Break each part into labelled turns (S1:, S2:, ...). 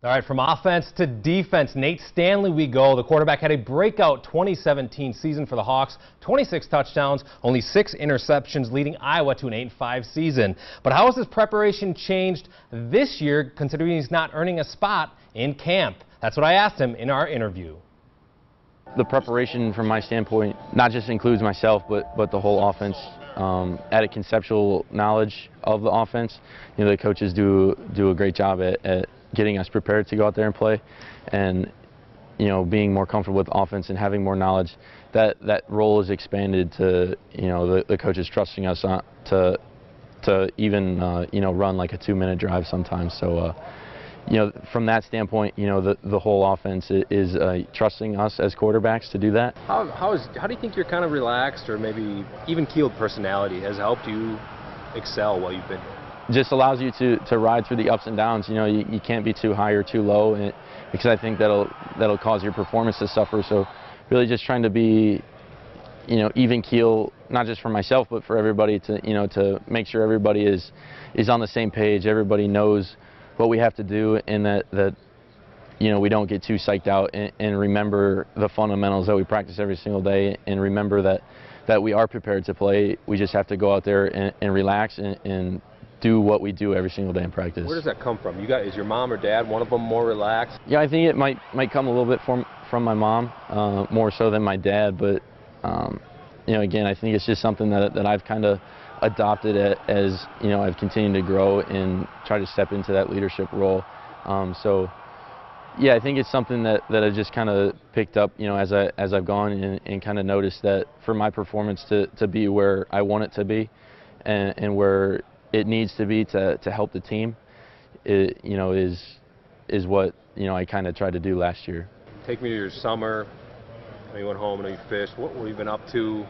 S1: All right, from offense to defense, Nate Stanley we go. The quarterback had a breakout 2017 season for the Hawks, 26 touchdowns, only 6 interceptions, leading Iowa to an 8-5 season. But how has his preparation changed this year, considering he's not earning a spot in camp? That's what I asked him in our interview.
S2: The preparation from my standpoint not just includes myself, but the whole offense. Added conceptual knowledge of the offense. You know, the coaches do a great job at getting us prepared to go out there and play, and you know, being more comfortable with offense and having more knowledge. That role is expanded to, you know, the coaches trusting us to even you know, run like a 2-minute drive sometimes. So you know, from that standpoint, you know, the whole offense is trusting us as quarterbacks to do that.
S3: How do you think your kind of relaxed or maybe even-keeled personality has helped you excel while you've been here?
S2: Just allows you to ride through the ups and downs. You know, you can't be too high or too low, because I think that'll cause your performance to suffer. So really just trying to be, you know, even keel, not just for myself but for everybody, to, you know, to make sure everybody is on the same page, everybody knows what we have to do, and that you know, we don't get too psyched out, and remember the fundamentals that we practice every single day, and remember that we are prepared to play. We just have to go out there and relax and do what we do every single day in practice.
S3: Where does that come from? Is your mom or dad, one of them, more relaxed?
S2: Yeah, I think it might come a little bit from my mom, more so than my dad. But you know, again, I think it's just something that I've kind of adopted as you know, I've continued to grow and try to step into that leadership role. So yeah, I think it's something that I've just kind of picked up, you know, as I've gone and kind of noticed that for my performance to be where I want it to be, and where it needs to be to help the team, it, you know, is what, you know, I kind of tried to do last year.
S3: Take me to your summer. I know you went home, I know you fished. What were you been up to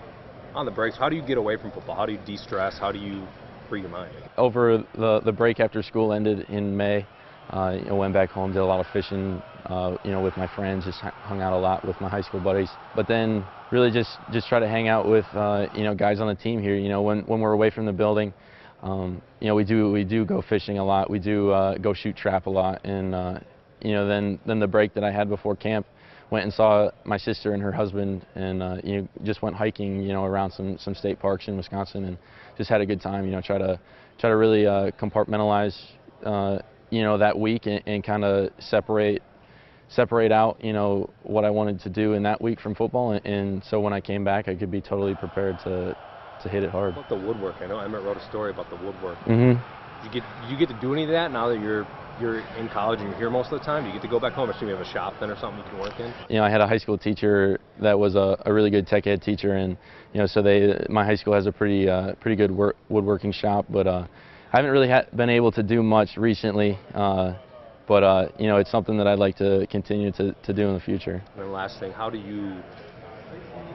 S3: on the breaks? How do you get away from football? How do you de-stress? How do you free your mind?
S2: Over the break after school ended in May, you know, went back home, did a lot of fishing, you know, with my friends, just hung out a lot with my high school buddies. But then really just try to hang out with you know, guys on the team here. You know, when we're away from the building, you know, we do go fishing a lot. We do go shoot trap a lot, and you know, then the break that I had before camp, went and saw my sister and her husband, and you know, just went hiking, you know, around some state parks in Wisconsin, and just had a good time. You know, try to really compartmentalize you know, that week, and kind of separate out, you know, what I wanted to do in that week from football, and so when I came back, I could be totally prepared to hit it hard.
S3: What about the woodwork? I know Emmett wrote a story about the woodwork.
S2: Mm-hmm.
S3: You get to do any of that now that you're in college and you're here most of the time? Do you get to go back home? I assume you have a shop then or something you can work in? You
S2: know, I had a high school teacher that was a really good tech ed teacher, and you know, so my high school has a pretty good woodworking shop, but I haven't really been able to do much recently, but you know, it's something that I'd like to continue to do in the future.
S3: And then last thing, how do you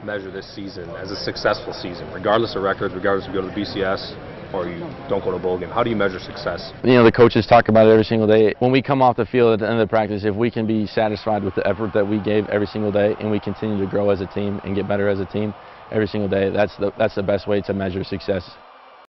S3: measure this season as a successful season, regardless of records, regardless if you go to the BCS or you don't go to a bowl game? How do you measure success? You
S2: know, the coaches talk about it every single day. When we come off the field at the end of the practice, if we can be satisfied with the effort that we gave every single day, and we continue to grow as a team and get better as a team every single day, that's the best way to measure success.